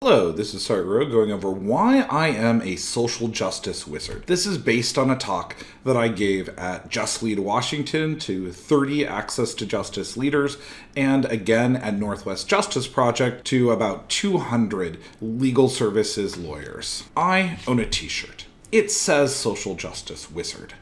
Hello, this is Sart Rowe going over why I am a social justice wizard. This is based on a talk that I gave at Just Lead Washington to 30 Access to Justice leaders, and again at Northwest Justice Project to about 200 legal services lawyers. I own a t-shirt. It says Social Justice Wizard.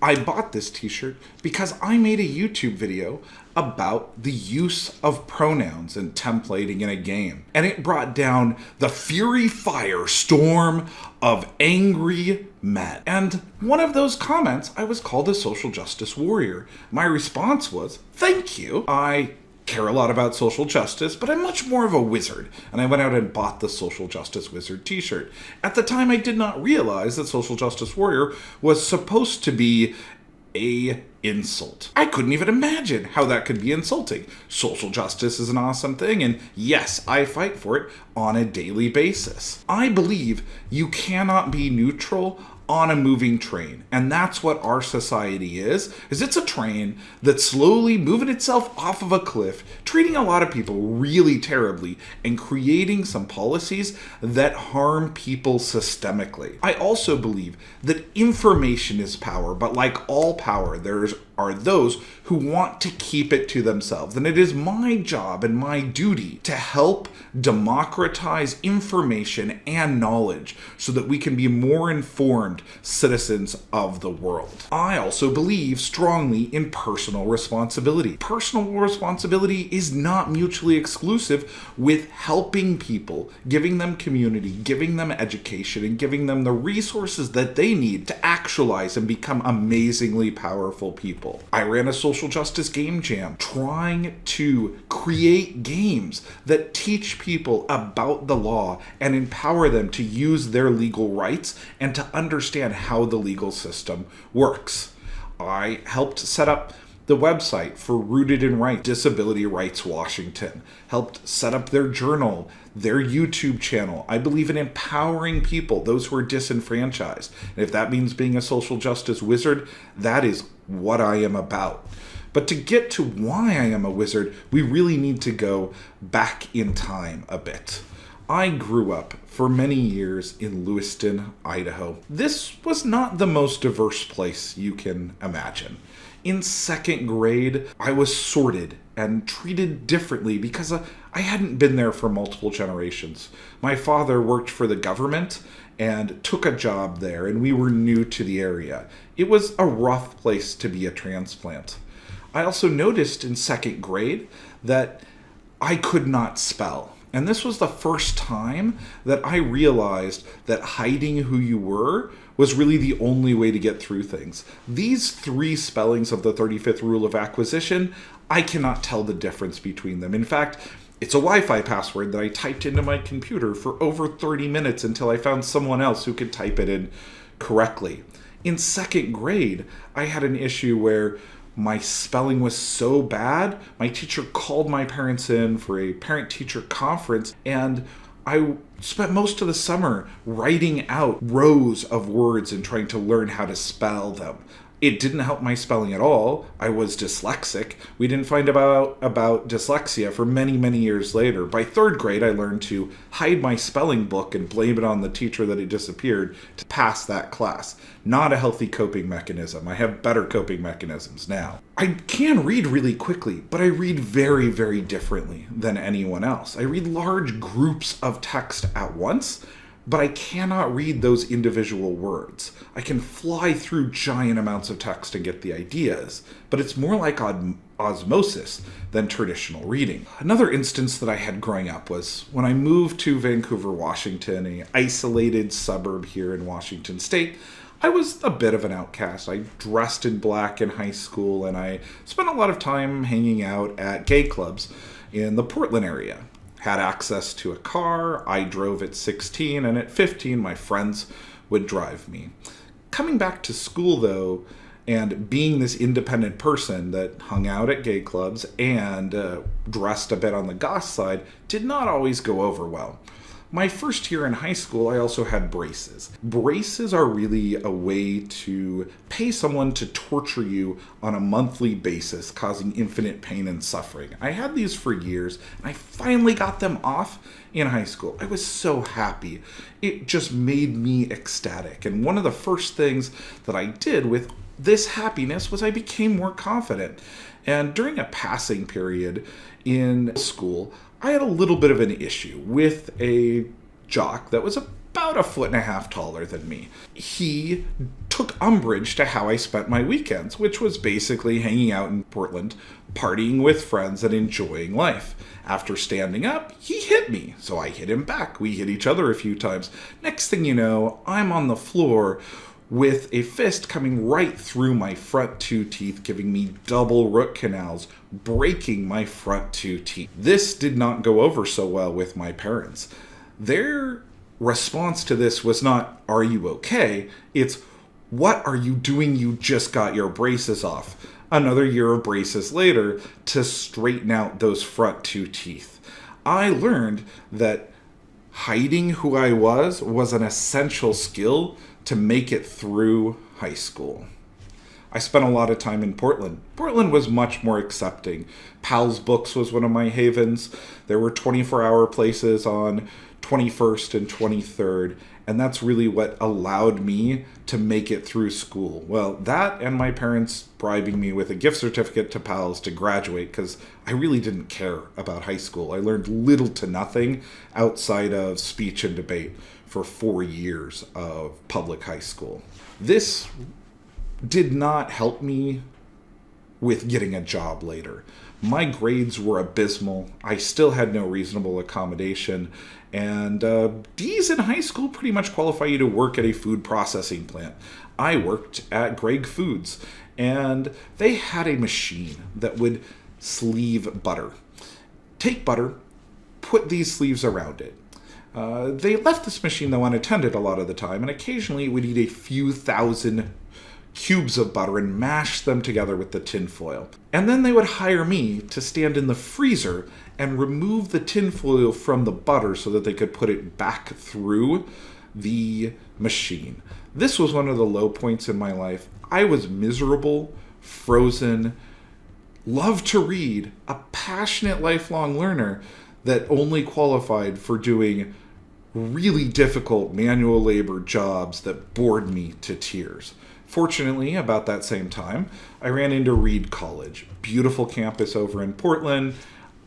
I bought this t-shirt because I made a YouTube video about the use of pronouns and templating in a game. And it brought down the fury firestorm of angry men. And one of those comments, I was called a social justice warrior. My response was, thank you. I care a lot about social justice, but I'm much more of a wizard. And I went out and bought the Social Justice Wizard t-shirt. At the time, I did not realize that Social Justice Warrior was supposed to be a insult. I couldn't even imagine how that could be insulting. Social justice is an awesome thing, and yes, I fight for it on a daily basis. I believe you cannot be neutral on a moving train, and that's what our society is it's a train that's slowly moving itself off of a cliff, treating a lot of people really terribly, and creating some policies that harm people systemically. I also believe that information is power, but like all power, there are those who want to keep it to themselves, and it is my job and my duty to help democratize information and knowledge so that we can be more informed citizens of the world. I also believe strongly in personal responsibility. Personal responsibility is not mutually exclusive with helping people, giving them community, giving them education, and giving them the resources that they need to actualize and become amazingly powerful people. I ran a social justice game jam trying to create games that teach people about the law and empower them to use their legal rights and to understand how the legal system works. I helped set up the website for Rooted in Rights, Disability Rights Washington, helped set up their journal, their YouTube channel. I believe in empowering people, those who are disenfranchised. And if that means being a social justice wizard, that is what I am about. But to get to why I am a wizard, we really need to go back in time a bit. I grew up for many years in Lewiston, Idaho. This was not the most diverse place you can imagine. In second grade, I was sorted and treated differently because I hadn't been there for multiple generations. My father worked for the government and took a job there, and we were new to the area. It was a rough place to be a transplant. I also noticed in second grade that I could not spell. And this was the first time that I realized that hiding who you were was really the only way to get through things. These 3 spellings of the 35th rule of acquisition, I cannot tell the difference between them. In fact, it's a Wi-Fi password that I typed into my computer for over 30 minutes until I found someone else who could type it in correctly. In second grade, I had an issue where my spelling was so bad, my teacher called my parents in for a parent-teacher conference, and I spent most of the summer writing out rows of words and trying to learn how to spell them. It didn't help my spelling at all. I was dyslexic. We didn't find about dyslexia for many, many years later. By third grade, I learned to hide my spelling book and blame it on the teacher that it disappeared to pass that class. Not a healthy coping mechanism. I have better coping mechanisms now. I can read really quickly, but I read very, very differently than anyone else. I read large groups of text at once, but I cannot read those individual words. I can fly through giant amounts of text and get the ideas, but it's more like osmosis than traditional reading. Another instance that I had growing up was when I moved to Vancouver, Washington, an isolated suburb here in Washington State. I was a bit of an outcast. I dressed in black in high school, and I spent a lot of time hanging out at gay clubs in the Portland area. Had access to a car, I drove at 16, and at 15 my friends would drive me. Coming back to school though, and being this independent person that hung out at gay clubs and dressed a bit on the goth side did not always go over well. My first year in high school, I also had braces. Braces are really a way to pay someone to torture you on a monthly basis, causing infinite pain and suffering. I had these for years, and I finally got them off in high school. I was so happy. It just made me ecstatic. And one of the first things that I did with this happiness was I became more confident. And during a passing period in school, I had a little bit of an issue with a jock that was about 1.5 feet taller than me. He took umbrage to how I spent my weekends, which was basically hanging out in Portland, partying with friends, and enjoying life. After standing up, he hit me, so I hit him back. We hit each other a few times. Next thing you know, I'm on the floor with a fist coming right through my front 2 teeth, giving me double root canals, breaking my front 2 teeth. This did not go over so well with my parents. Their response to this was not, "Are you okay?" It's, "What are you doing? You just got your braces off." Another year of braces later to straighten out those front 2 teeth. I learned that hiding who I was an essential skill to make it through high school. I spent a lot of time in Portland. Portland was much more accepting. Pal's Books was one of my havens. There were 24-hour places on 21st and 23rd, and that's really what allowed me to make it through school. Well, that and my parents bribing me with a gift certificate to Pal's to graduate, because I really didn't care about high school. I learned little to nothing outside of speech and debate for 4 years of public high school. This did not help me with getting a job later. My grades were abysmal. I still had no reasonable accommodation. And D's in high school pretty much qualify you to work at a food processing plant. I worked at Greg Foods, and they had a machine that would sleeve butter. Take butter, put these sleeves around it. They left this machine, though, unattended a lot of the time, and occasionally it would eat a few thousand cubes of butter and mash them together with the tin foil. And then they would hire me to stand in the freezer and remove the tin foil from the butter so that they could put it back through the machine. This was one of the low points in my life. I was miserable, frozen, loved to read, a passionate lifelong learner that only qualified for doing really difficult manual labor jobs that bored me to tears. Fortunately, about that same time, I ran into Reed College, beautiful campus over in Portland,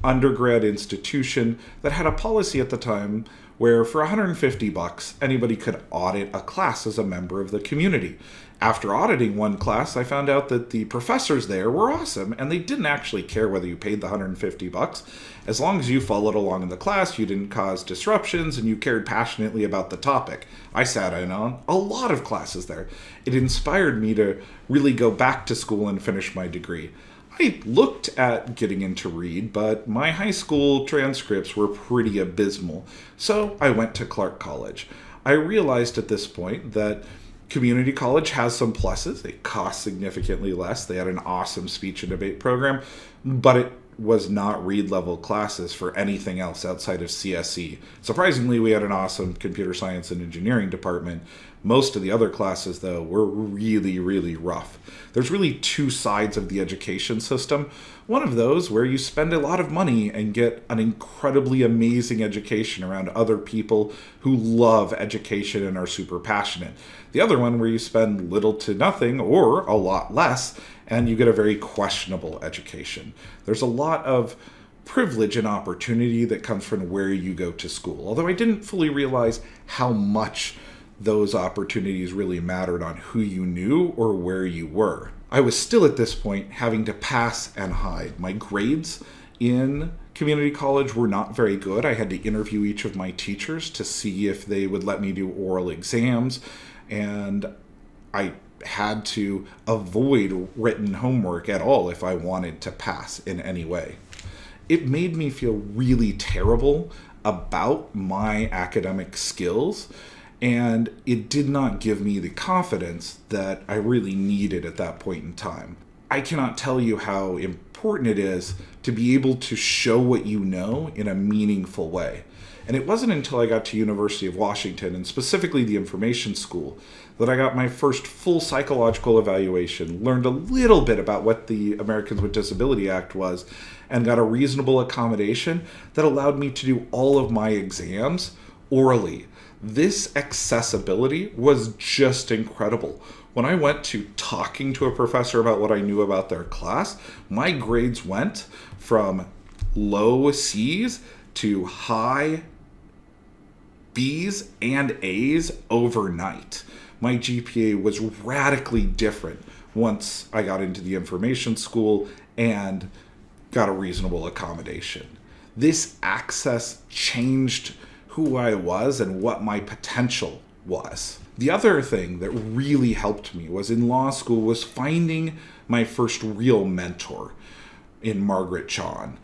undergrad institution that had a policy at the time where for $150, anybody could audit a class as a member of the community. After auditing one class, I found out that the professors there were awesome, and they didn't actually care whether you paid the $150. As long as you followed along in the class, you didn't cause disruptions, and you cared passionately about the topic. I sat in on a lot of classes there. It inspired me to really go back to school and finish my degree. I looked at getting into Reed, but my high school transcripts were pretty abysmal, so I went to Clark College. I realized at this point that community college has some pluses. It costs significantly less. They had an awesome speech and debate program, but it was not Reed level classes for anything else outside of CSE. Surprisingly, we had an awesome computer science and engineering department. Most of the other classes, though, were really, really rough. There's really two sides of the education system. One of those where you spend a lot of money and get an incredibly amazing education around other people who love education and are super passionate. The other one where you spend little to nothing or a lot less and you get a very questionable education. There's a lot of privilege and opportunity that comes from where you go to school, although I didn't fully realize how much those opportunities really mattered on who you knew or where you were. I was still at this point having to pass and hide. My grades in community college were not very good. I had to interview each of my teachers to see if they would let me do oral exams, and I had to avoid written homework at all if I wanted to pass in any way. It made me feel really terrible about my academic skills, and it did not give me the confidence that I really needed at that point in time. I cannot tell you how important it is to be able to show what you know in a meaningful way. And it wasn't until I got to University of Washington, and specifically the information school, that I got my first full psychological evaluation, learned a little bit about what the Americans with Disability Act was, and got a reasonable accommodation that allowed me to do all of my exams orally. This accessibility was just incredible. When I went to talking to a professor about what I knew about their class, my grades went from low C's to high B's and A's overnight. My GPA was radically different once I got into the information school and got a reasonable accommodation. This access changed who I was and what my potential was. The other thing that really helped me was in law school was finding my first real mentor in Margaret John.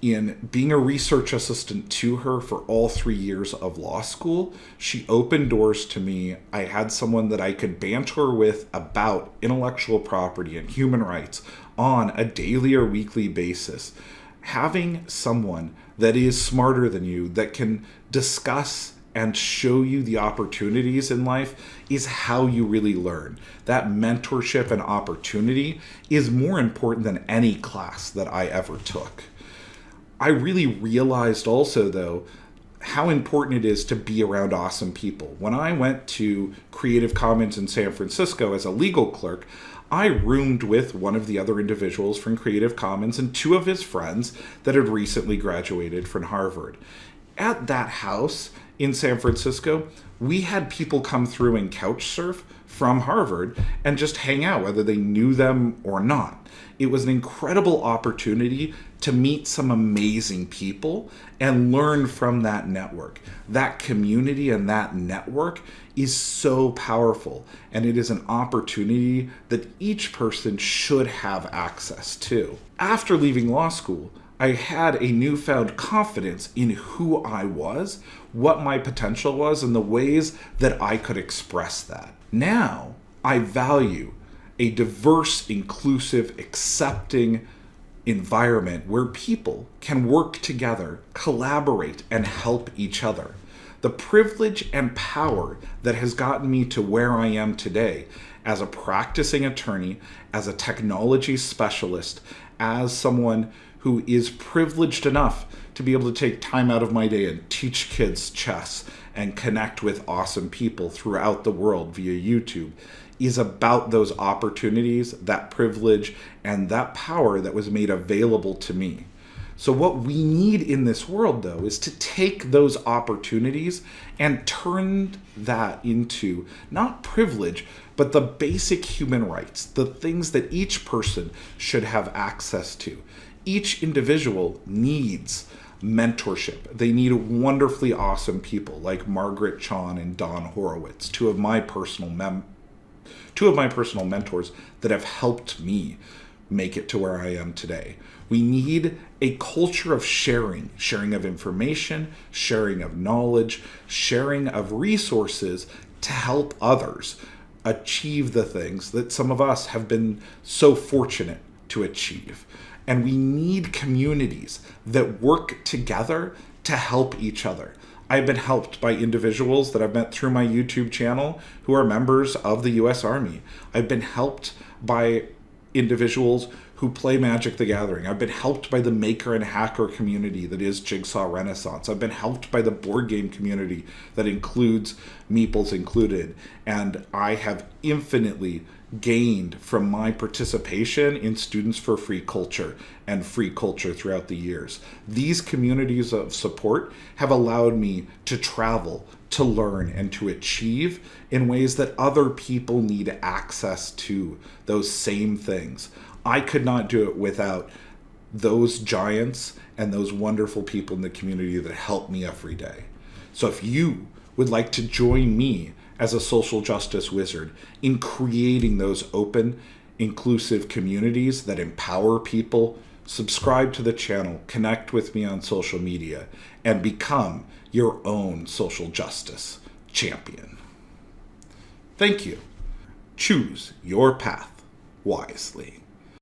In being a research assistant to her for all 3 years of law school, she opened doors to me. I had someone that I could banter with about intellectual property and human rights on a daily or weekly basis. Having someone that is smarter than you, that can discuss and show you the opportunities in life, is how you really learn. That mentorship and opportunity is more important than any class that I ever took. I really realized also, though, how important it is to be around awesome people. When I went to Creative Commons in San Francisco as a legal clerk, I roomed with one of the other individuals from Creative Commons and two of his friends that had recently graduated from Harvard. At that house in San Francisco, we had people come through and couch surf from Harvard and just hang out, whether they knew them or not. It was an incredible opportunity to meet some amazing people and learn from that network. That community and that network is so powerful, and it is an opportunity that each person should have access to. After leaving law school, I had a newfound confidence in who I was, what my potential was, and the ways that I could express that. Now, I value a diverse, inclusive, accepting environment where people can work together, collaborate, and help each other. The privilege and power that has gotten me to where I am today as a practicing attorney, as a technology specialist, as someone who is privileged enough to be able to take time out of my day and teach kids chess and connect with awesome people throughout the world via YouTube, is about those opportunities, that privilege, and that power that was made available to me. So what we need in this world, though, is to take those opportunities and turn that into not privilege, but the basic human rights, the things that each person should have access to. Each individual needs mentorship. They need wonderfully awesome people like Margaret Chon and Don Horowitz, two of my personal mentors that have helped me make it to where I am today. We need a culture of sharing of information, sharing of knowledge, sharing of resources to help others achieve the things that some of us have been so fortunate to achieve. And we need communities that work together to help each other. I've been helped by individuals that I've met through my YouTube channel who are members of the US Army. I've been helped by individuals who play Magic the Gathering. I've been helped by the maker and hacker community that is Jigsaw Renaissance. I've been helped by the board game community that includes Meeples included. And I have infinitely gained from my participation in Students for Free Culture and free culture throughout the years. These communities of support have allowed me to travel, to learn, and to achieve in ways that other people need access to those same things. I could not do it without those giants and those wonderful people in the community that help me every day. So if you would like to join me as a social justice wizard in creating those open, inclusive communities that empower people, subscribe to the channel, connect with me on social media, and become your own social justice champion. Thank you. Choose your path wisely.